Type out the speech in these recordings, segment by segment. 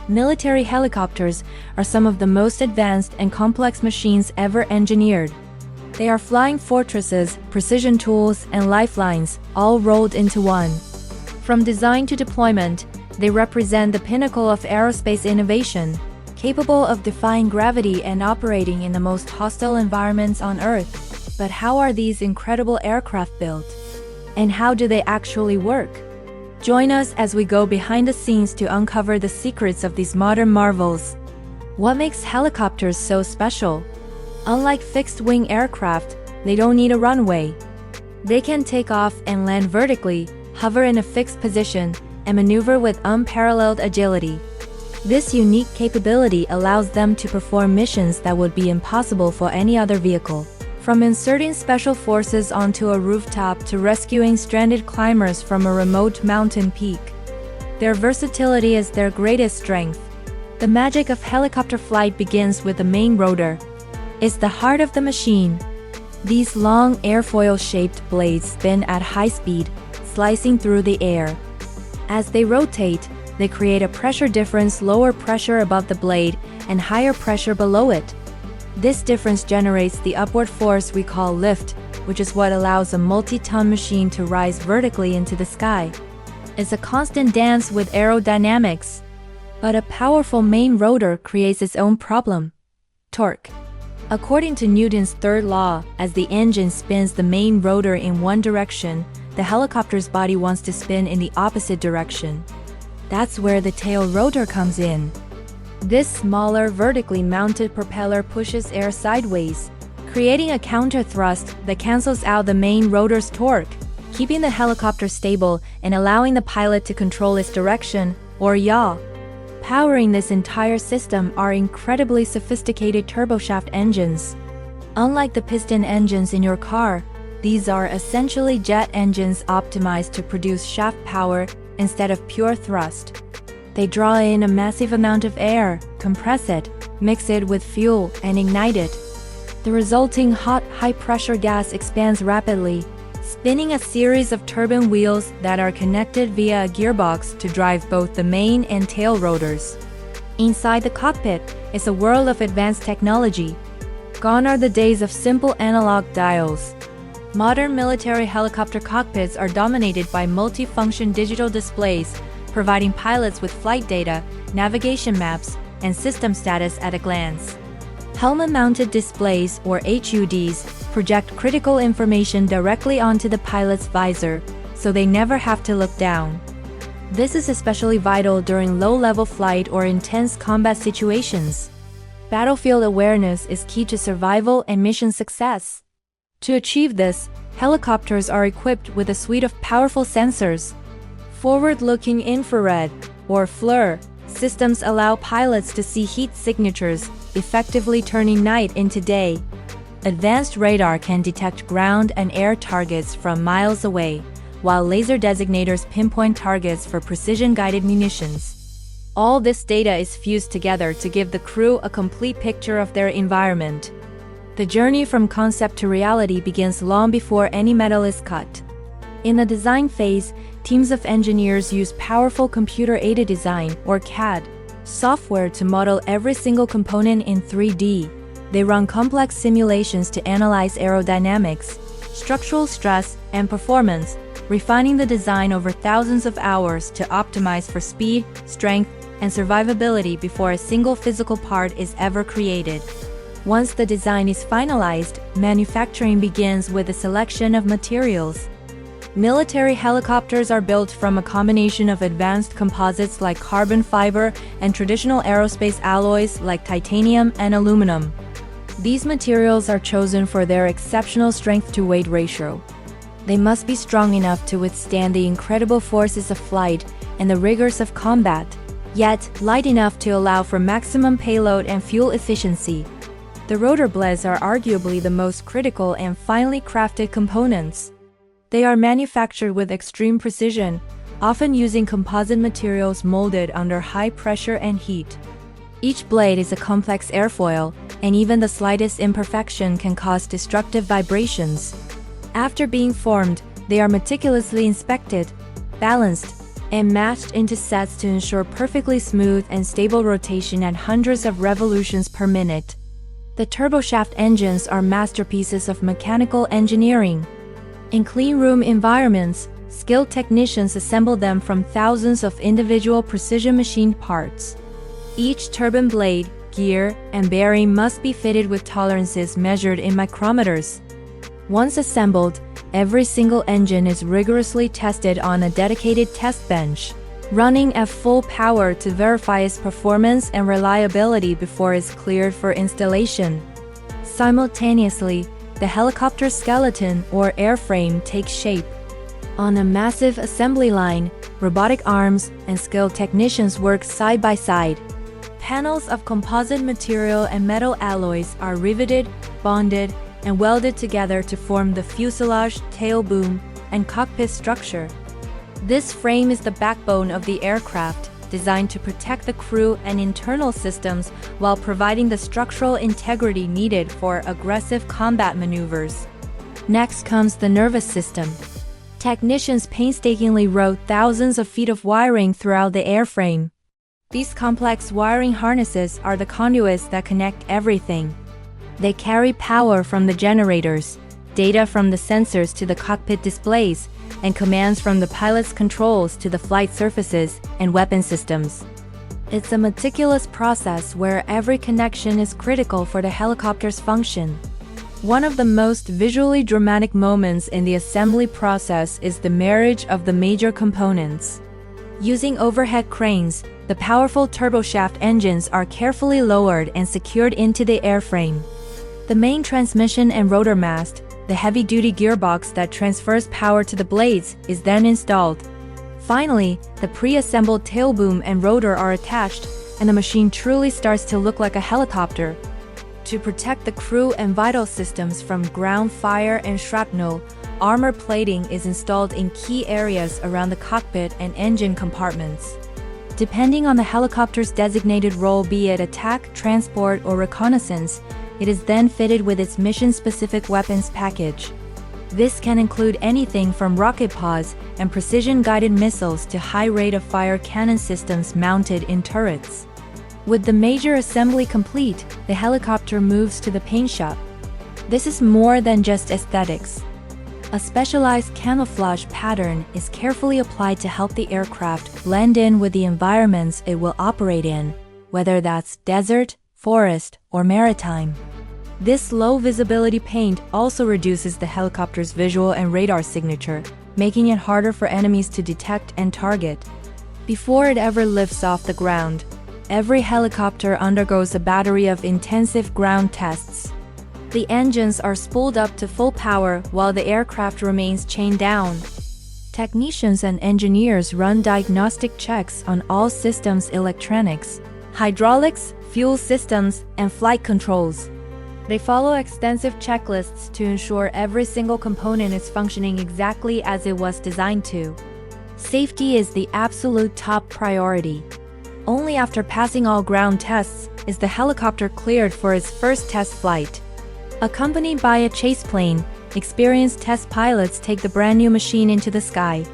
Military helicopters are some of the most advanced and complex machines ever engineered. They are flying fortresses, precision tools, and lifelines, all rolled into one. From design to deployment, they represent the pinnacle of aerospace innovation, capable of defying gravity and operating in the most hostile environments on Earth. But how are these incredible aircraft built? And how do they actually work? Join us as we go behind the scenes to uncover the secrets of these modern marvels. What makes helicopters so special? Unlike fixed-wing aircraft, they don't need a runway. They can take off and land vertically, hover in a fixed position, and maneuver with unparalleled agility. This unique capability allows them to perform missions that would be impossible for any other vehicle. From inserting special forces onto a rooftop to rescuing stranded climbers from a remote mountain peak, their versatility is their greatest strength. The magic of helicopter flight begins with the main rotor. It's the heart of the machine. These long airfoil-shaped blades spin at high speed, slicing through the air. As they rotate, they create a pressure difference: lower pressure above the blade and higher pressure below it. This difference generates the upward force we call lift, which is what allows a multi-ton machine to rise vertically into the sky. It's a constant dance with aerodynamics. But a powerful main rotor creates its own problem: torque. According to Newton's third law, as the engine spins the main rotor in one direction, the helicopter's body wants to spin in the opposite direction. That's where the tail rotor comes in. This smaller, vertically mounted propeller pushes air sideways, creating a counter-thrust that cancels out the main rotor's torque, keeping the helicopter stable and allowing the pilot to control its direction, or yaw. Powering this entire system are incredibly sophisticated turboshaft engines. Unlike the piston engines in your car, these are essentially jet engines optimized to produce shaft power instead of pure thrust. They draw in a massive amount of air, compress it, mix it with fuel, and ignite it. The resulting hot, high-pressure gas expands rapidly, spinning a series of turbine wheels that are connected via a gearbox to drive both the main and tail rotors. Inside the cockpit is a world of advanced technology. Gone are the days of simple analog dials. Modern military helicopter cockpits are dominated by multi-function digital displays, providing pilots with flight data, navigation maps, and system status at a glance. Helmet-mounted displays, or HUDs, project critical information directly onto the pilot's visor, so they never have to look down. This is especially vital during low-level flight or intense combat situations. Battlefield awareness is key to survival and mission success. To achieve this, helicopters are equipped with a suite of powerful sensors. Forward-looking infrared, or FLIR, systems allow pilots to see heat signatures, effectively turning night into day. Advanced radar can detect ground and air targets from miles away, while laser designators pinpoint targets for precision-guided munitions. All this data is fused together to give the crew a complete picture of their environment. The journey from concept to reality begins long before any metal is cut. In the design phase, teams of engineers use powerful computer-aided design, or CAD, software to model every single component in 3D. They run complex simulations to analyze aerodynamics, structural stress, and performance, refining the design over thousands of hours to optimize for speed, strength, and survivability before a single physical part is ever created. Once the design is finalized, manufacturing begins with the selection of materials. Military helicopters are built from a combination of advanced composites like carbon fiber and traditional aerospace alloys like titanium and aluminum. These materials are chosen for their exceptional strength-to-weight ratio. They must be strong enough to withstand the incredible forces of flight and the rigors of combat, yet light enough to allow for maximum payload and fuel efficiency. The rotor blades are arguably the most critical and finely crafted components. They are manufactured with extreme precision, often using composite materials molded under high pressure and heat. Each blade is a complex airfoil, and even the slightest imperfection can cause destructive vibrations. After being formed, they are meticulously inspected, balanced, and matched into sets to ensure perfectly smooth and stable rotation at hundreds of revolutions per minute. The turboshaft engines are masterpieces of mechanical engineering. In clean room environments, skilled technicians assemble them from thousands of individual precision-machined parts. Each turbine blade, gear, and bearing must be fitted with tolerances measured in micrometers. Once assembled, every single engine is rigorously tested on a dedicated test bench, running at full power to verify its performance and reliability before it's cleared for installation. Simultaneously, the helicopter skeleton or airframe takes shape. On a massive assembly line, robotic arms and skilled technicians work side by side. Panels of composite material and metal alloys are riveted, bonded, and welded together to form the fuselage, tail boom, and cockpit structure. This frame is the backbone of the aircraft, designed to protect the crew and internal systems while providing the structural integrity needed for aggressive combat maneuvers. Next comes the nervous system. Technicians painstakingly route thousands of feet of wiring throughout the airframe. These complex wiring harnesses are the conduits that connect everything. They carry power from the generators, data from the sensors to the cockpit displays, and commands from the pilot's controls to the flight surfaces and weapon systems. It's a meticulous process where every connection is critical for the helicopter's function. One of the most visually dramatic moments in the assembly process is the marriage of the major components. Using overhead cranes, the powerful turboshaft engines are carefully lowered and secured into the airframe. The main transmission and rotor mast, the heavy-duty gearbox that transfers power to the blades, is then installed. Finally, the pre-assembled tail boom and rotor are attached, and the machine truly starts to look like a helicopter. To protect the crew and vital systems from ground fire and shrapnel, armor plating is installed in key areas around the cockpit and engine compartments. Depending on the helicopter's designated role, be it attack, transport, or reconnaissance, it is then fitted with its mission-specific weapons package. This can include anything from rocket pods and precision-guided missiles to high-rate-of-fire cannon systems mounted in turrets. With the major assembly complete, the helicopter moves to the paint shop. This is more than just aesthetics. A specialized camouflage pattern is carefully applied to help the aircraft blend in with the environments it will operate in, whether that's desert, forest, or maritime. This low-visibility paint also reduces the helicopter's visual and radar signature, making it harder for enemies to detect and target. Before it ever lifts off the ground, every helicopter undergoes a battery of intensive ground tests. The engines are spooled up to full power while the aircraft remains chained down. Technicians and engineers run diagnostic checks on all systems: electronics, hydraulics, fuel systems, and flight controls. They follow extensive checklists to ensure every single component is functioning exactly as it was designed to. Safety is the absolute top priority. Only after passing all ground tests is the helicopter cleared for its first test flight. Accompanied by a chase plane, experienced test pilots take the brand new machine into the sky.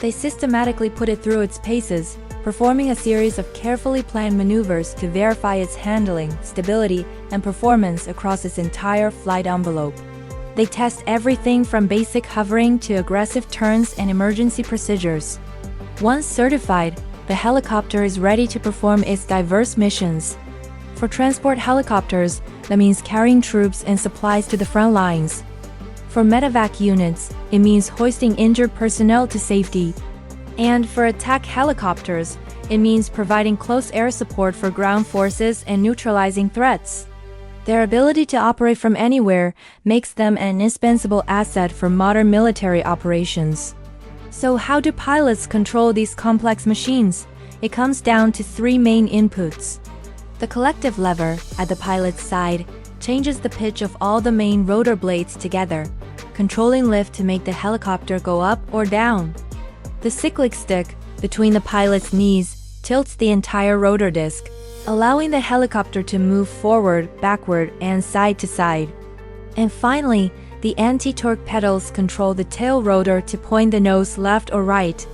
They systematically put it through its paces, performing a series of carefully planned maneuvers to verify its handling, stability, and performance across its entire flight envelope. They test everything from basic hovering to aggressive turns and emergency procedures. Once certified, the helicopter is ready to perform its diverse missions. For transport helicopters, that means carrying troops and supplies to the front lines. For medevac units, it means hoisting injured personnel to safety. And for attack helicopters, it means providing close air support for ground forces and neutralizing threats. Their ability to operate from anywhere makes them an indispensable asset for modern military operations. So how do pilots control these complex machines? It comes down to three main inputs. The collective lever, at the pilot's side, changes the pitch of all the main rotor blades together, controlling lift to make the helicopter go up or down. The cyclic stick, between the pilot's knees, tilts the entire rotor disc, allowing the helicopter to move forward, backward, and side to side. And finally, the anti-torque pedals control the tail rotor to point the nose left or right.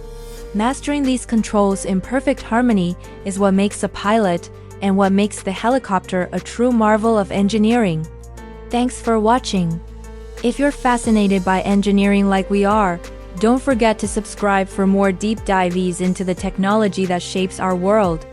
Mastering these controls in perfect harmony is what makes a pilot and what makes the helicopter a true marvel of engineering. Thanks for watching. If you're fascinated by engineering like we are, don't forget to subscribe for more deep dives into the technology that shapes our world.